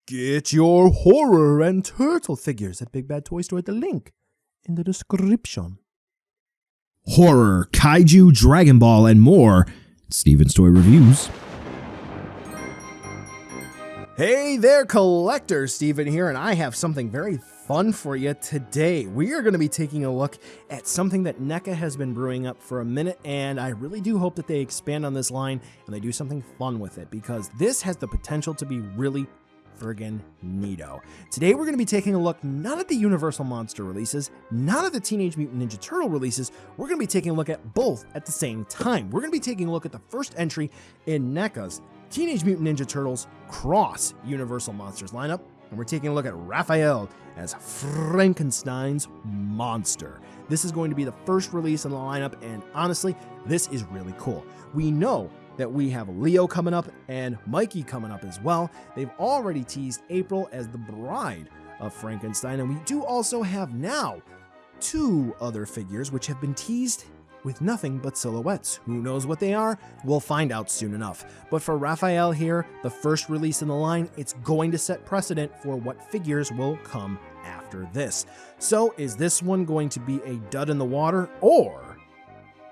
Get your horror and turtle figures at Big Bad Toy Store at the link in the description. Horror, kaiju, Dragon Ball, and more. Steven's Toy Reviews. Hey there, collector! Steven here, and I have something very fun for you today. We are going to be taking a look at something that NECA has been brewing up for a minute, and I really do hope that they expand on this line and they do something fun with it, because this has the potential to be really friggin' neato. Today we're going to be taking a look not at the Universal Monster releases, not at the Teenage Mutant Ninja Turtle releases. We're going to be taking a look at both at the same time. We're going to be taking a look at the first entry in NECA's Teenage Mutant Ninja Turtles Cross Universal Monsters lineup, and we're taking a look at Raphael as Frankenstein's monster. This is going to be the first release in the lineup, and honestly, this is really cool. We know that we have Leo coming up and Mikey coming up as well. They've already teased April as the bride of Frankenstein, and we do also have now two other figures which have been teased with nothing but silhouettes. Who knows what they are? We'll find out soon enough. But for Raphael here, the first release in the line, it's going to set precedent for what figures will come after this. So is this one going to be a dud in the water, or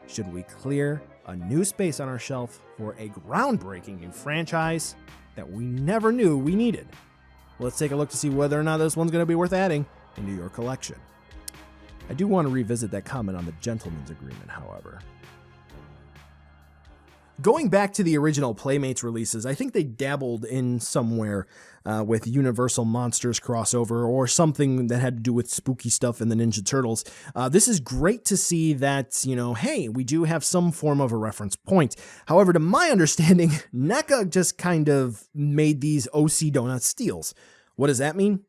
should we clear a new space on our shelf for a groundbreaking new franchise that we never knew we needed? Let's take a look to see whether or not this one's going to be worth adding into your collection. I do want to revisit that comment on the gentleman's agreement, however. Going back to the original Playmates releases, I think they dabbled in somewhere with Universal Monsters crossover or something that had to do with spooky stuff in the Ninja Turtles. This is great to see that, hey, we do have some form of a reference point. However, to my understanding, NECA just kind of made these OC Donut steals. What does that mean?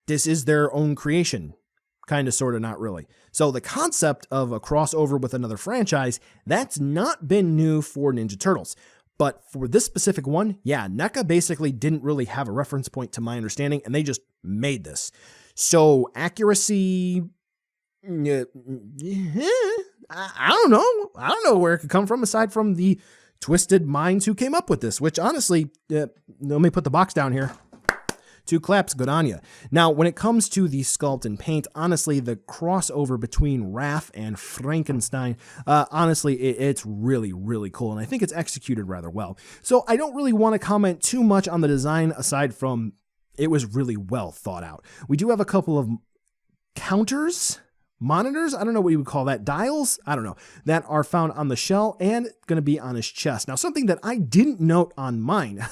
This is their own creation. Kind of, sort of, not really. So the concept of a crossover with another franchise, that's not been new for Ninja Turtles. But for this specific one, yeah, NECA basically didn't really have a reference point to my understanding, and they just made this. So accuracy, I don't know. I don't know where it could come from aside from the twisted minds who came up with this, which honestly, let me put the box down here. Two claps, good on ya. Now, when it comes to the sculpt and paint, honestly, the crossover between Raph and Frankenstein, honestly, it's really, really cool, and I think it's executed rather well. So I don't really want to comment too much on the design aside from it was really well thought out. We do have a couple of monitors, I don't know what you would call that, dials, I don't know, that are found on the shell and going to be on his chest. Now, something that I didn't note on mine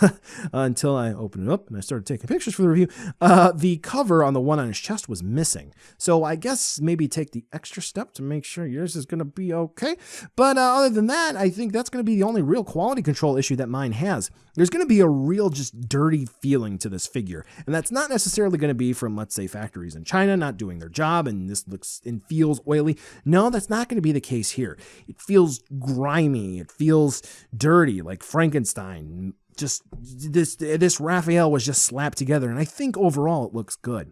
until I opened it up and I started taking pictures for the review, the cover on the one on his chest was missing. So I guess maybe take the extra step to make sure yours is going to be okay. But other than that, I think that's going to be the only real quality control issue that mine has. There's going to be a real just dirty feeling to this figure. And that's not necessarily going to be from, let's say, factories in China not doing their job and this looks and feels oily. No, that's not going to be the case here. It feels grimy. It feels dirty, like Frankenstein. Just this Raphael was just slapped together, and I think overall it looks good.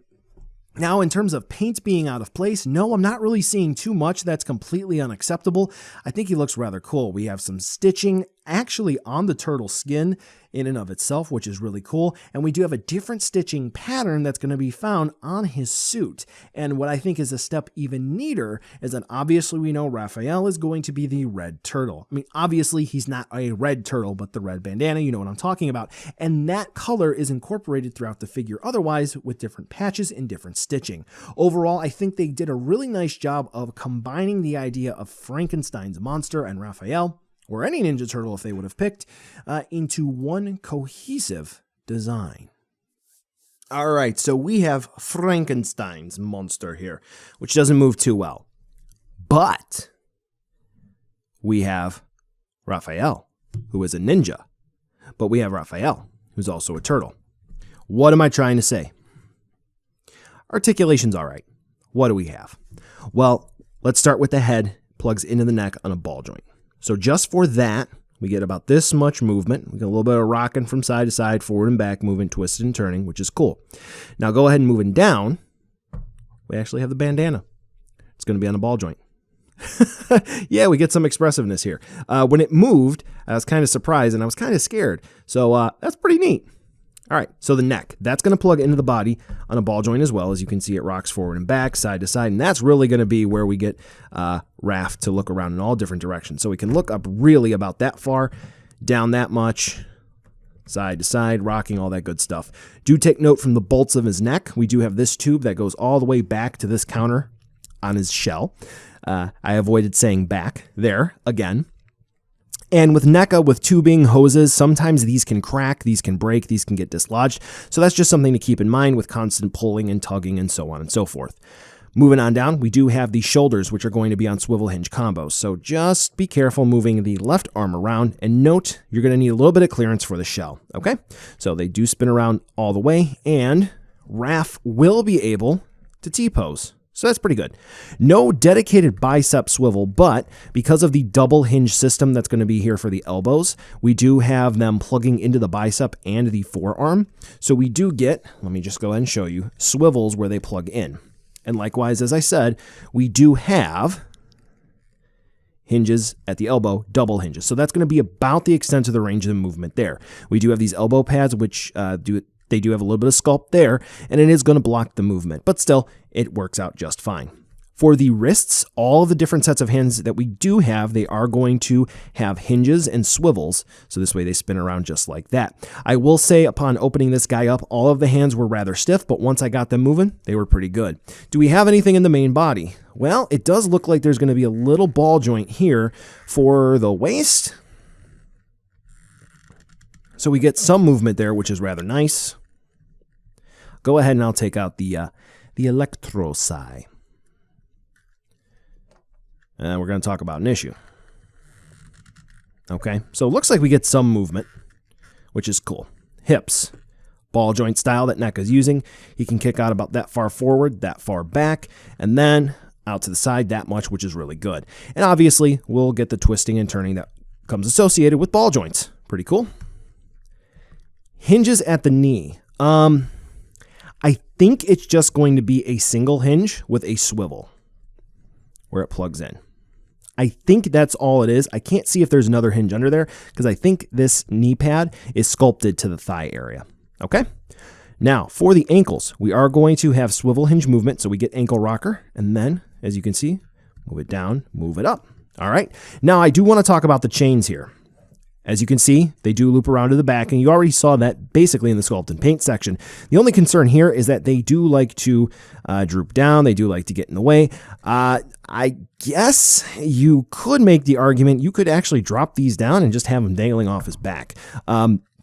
Now, in terms of paint being out of place, no, I'm not really seeing too much that's completely unacceptable. I think he looks rather cool. We have some stitching actually on the turtle skin in and of itself, which is really cool. And we do have a different stitching pattern that's going to be found on his suit. And what I think is a step even neater is that obviously we know Raphael is going to be the red turtle. I mean, obviously he's not a red turtle, but the red bandana, you know what I'm talking about. And that color is incorporated throughout the figure otherwise with different patches and different stitching. Overall, I think they did a really nice job of combining the idea of Frankenstein's monster and Raphael, or any Ninja Turtle if they would have picked, into one cohesive design. All right, so we have Frankenstein's monster here, which doesn't move too well. But we have Raphael, who is a ninja. But we have Raphael, who's also a turtle. What am I trying to say? Articulation's all right. What do we have? Well, let's start with the head, plugs into the neck on a ball joint. So just for that, we get about this much movement. We get a little bit of rocking from side to side, forward and back, moving, twisted and turning, which is cool. Now go ahead and moving down. We actually have the bandana. It's going to be on a ball joint. Yeah, we get some expressiveness here. When it moved, I was kind of surprised and I was kind of scared. So that's pretty neat. All right, so the neck, that's going to plug into the body on a ball joint as well. As you can see, it rocks forward and back, side to side, and that's really going to be where we get Raph to look around in all different directions. So we can look up really about that far, down that much, side to side, rocking, all that good stuff. Do take note from the bolts of his neck. We do have this tube that goes all the way back to this counter on his shell. I avoided saying back there again. And with NECA, with tubing, hoses, sometimes these can crack, these can break, these can get dislodged. So that's just something to keep in mind with constant pulling and tugging and so on and so forth. Moving on down, we do have the shoulders, which are going to be on swivel hinge combos. So just be careful moving the left arm around, and note you're going to need a little bit of clearance for the shell, okay? So they do spin around all the way, and Raph will be able to T-pose. So that's pretty good. No dedicated bicep swivel, but because of the double hinge system that's going to be here for the elbows, we do have them plugging into the bicep and the forearm. So we do get, let me just go ahead and show you, swivels where they plug in. And likewise, as I said, we do have hinges at the elbow, double hinges. So that's going to be about the extent of the range of the movement there. We do have these elbow pads, which they do have a little bit of sculpt there, and it is going to block the movement, but still, it works out just fine. For the wrists, all of the different sets of hands that we do have, they are going to have hinges and swivels, so this way they spin around just like that. I will say, upon opening this guy up, all of the hands were rather stiff, but once I got them moving, they were pretty good. Do we have anything in the main body? Well, it does look like there's going to be a little ball joint here for the waist. So we get some movement there, which is rather nice. Go ahead and I'll take out the electrosi. And we're going to talk about an issue. Okay, so it looks like we get some movement, which is cool. Hips, ball joint style that NECA's using. He can kick out about that far forward, that far back, and then out to the side that much, which is really good. And obviously, we'll get the twisting and turning that comes associated with ball joints. Pretty cool. Hinges at the knee. I think it's just going to be a single hinge with a swivel where it plugs in. I think that's all it is. I can't see if there's another hinge under there because I think this knee pad is sculpted to the thigh area. Okay? Now, for the ankles, we are going to have swivel hinge movement, so we get ankle rocker, and then, as you can see, move it down, move it up. All right? Now, I do want to talk about the chains here. As you can see, they do loop around to the back, and you already saw that basically in the Sculpt and Paint section. The only concern here is that they do like to droop down. They do like to get in the way. I guess you could make the argument you could actually drop these down and just have them dangling off his back.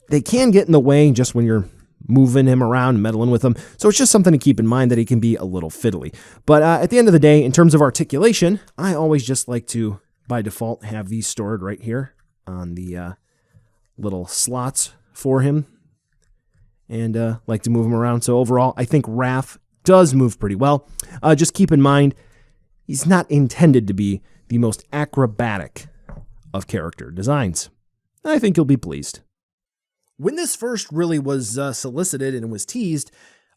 They can get in the way just when you're moving him around and meddling with him. So it's just something to keep in mind that he can be a little fiddly. But at the end of the day, in terms of articulation, I always just like to, by default, have these stored right here on the little slots for him, and like to move him around. So overall, I think Raph does move pretty well. Just keep in mind, he's not intended to be the most acrobatic of character designs. I think you'll be pleased. When this first really was solicited and was teased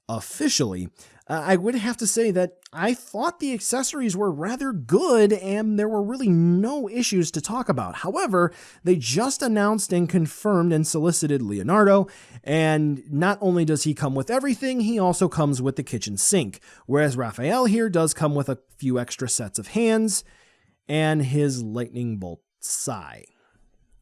officially, I would have to say that I thought the accessories were rather good and there were really no issues to talk about. However, they just announced and confirmed and solicited Leonardo, and not only does he come with everything, he also comes with the kitchen sink, whereas Raphael here does come with a few extra sets of hands and his lightning bolt sai.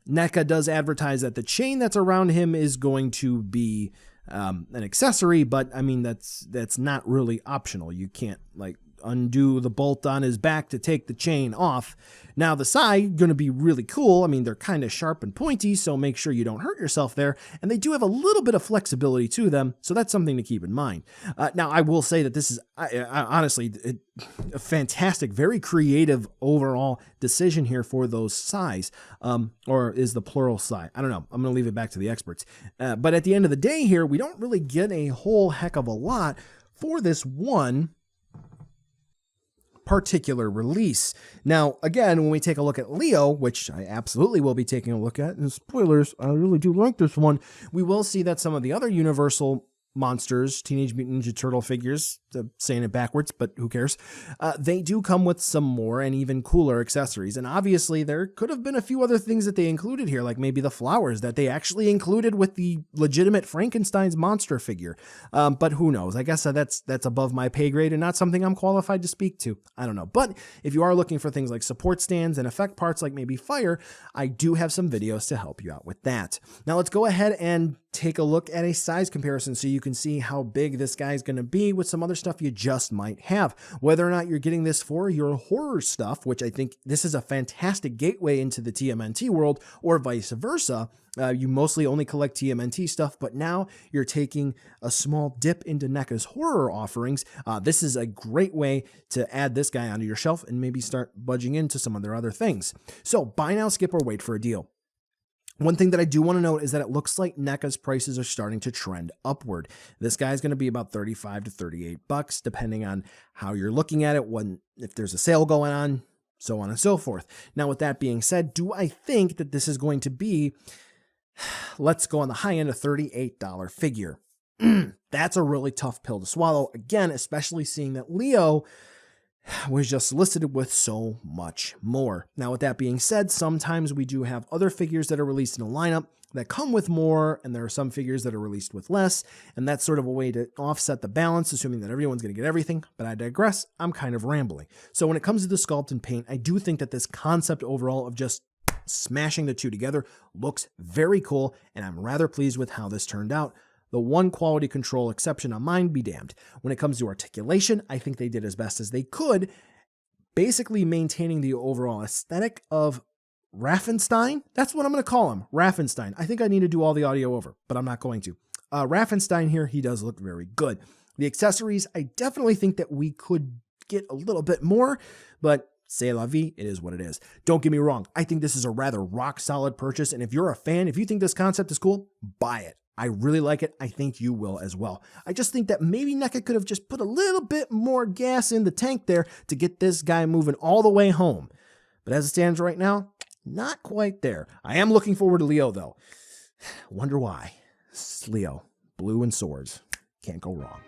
NECA does advertise that the chain that's around him is going to be an accessory, but I mean, that's not really optional. You can't like undo the bolt on his back to take the chain off. Now the side going to be really cool. I mean, they're kind of sharp and pointy, so make sure you don't hurt yourself there. And they do have a little bit of flexibility to them, so that's something to keep in mind. Now, I will say that this is honestly a fantastic, very creative overall decision here for those size, or is the plural sai? I don't know. I'm going to leave it back to the experts. But at the end of the day here, we don't really get a whole heck of a lot for this one particular release. Now, again, when we take a look at Leo, which I absolutely will be taking a look at, and spoilers, I really do like this one, we will see that some of the other Universal monsters, Teenage Mutant Ninja Turtle figures, saying it backwards, but who cares? They do come with some more and even cooler accessories. And obviously there could have been a few other things that they included here, like maybe the flowers that they actually included with the legitimate Frankenstein's monster figure. But who knows? I guess that's above my pay grade and not something I'm qualified to speak to. I don't know. But if you are looking for things like support stands and effect parts like maybe fire, I do have some videos to help you out with that. Now let's go ahead and take a look at a size comparison so you can see how big this guy's going to be with some other stuff you just might have. Whether or not you're getting this for your horror stuff, which I think this is a fantastic gateway into the TMNT world, or vice versa. You mostly only collect TMNT stuff, but now you're taking a small dip into NECA's horror offerings. This is a great way to add this guy onto your shelf and maybe start budging into some of their other things. So buy now, skip, or wait for a deal. One thing that I do want to note is that it looks like NECA's prices are starting to trend upward. This guy's going to be about $35 to $38, depending on how you're looking at it, if there's a sale going on, so on and so forth. Now, with that being said, do I think that this is going to be, let's go on the high end, a $38 figure? That's a really tough pill to swallow. Again, especially seeing that Leo was just listed with so much more. Now, with that being said, sometimes we do have other figures that are released in a lineup that come with more, and there are some figures that are released with less, and that's sort of a way to offset the balance, assuming that everyone's going to get everything, but I digress. I'm kind of rambling. So when it comes to the sculpt and paint, I do think that this concept overall of just smashing the two together looks very cool, and I'm rather pleased with how this turned out. The one quality control exception on mine be damned. When it comes to articulation, I think they did as best as they could, basically maintaining the overall aesthetic of Raphenstein. That's what I'm going to call him, Raphenstein. I think I need to do all the audio over, but I'm not going to. Raphenstein here, he does look very good. The accessories, I definitely think that we could get a little bit more, but c'est la vie, it is what it is. Don't get me wrong, I think this is a rather rock solid purchase, and if you're a fan, if you think this concept is cool, buy it. I really like it. I think you will as well. I just think that maybe NECA could have just put a little bit more gas in the tank there to get this guy moving all the way home. But as it stands right now, not quite there. I am looking forward to Leo, though. Wonder why. It's Leo. Blue and swords. Can't go wrong.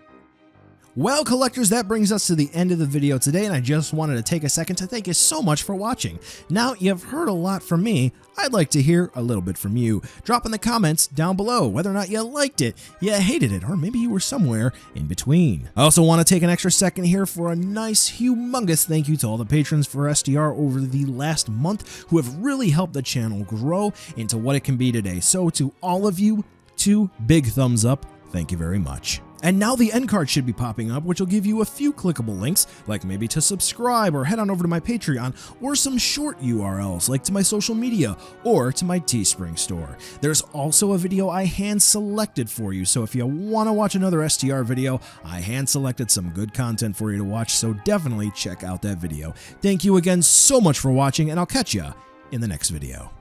Well, collectors, that brings us to the end of the video today, and I just wanted to take a second to thank you so much for watching. Now, you've heard a lot from me. I'd like to hear a little bit from you. Drop in the comments down below whether or not you liked it, you hated it, or maybe you were somewhere in between. I also want to take an extra second here for a nice, humongous thank you to all the patrons for STR over the last month who have really helped the channel grow into what it can be today. So to all of you, 2 big thumbs up. Thank you very much. And now the end card should be popping up, which will give you a few clickable links, like maybe to subscribe or head on over to my Patreon, or some short URLs like to my social media or to my Teespring store. There's also a video I hand selected for you, so if you want to watch another STR video, I hand selected some good content for you to watch, so definitely check out that video. Thank you again so much for watching, and I'll catch ya in the next video.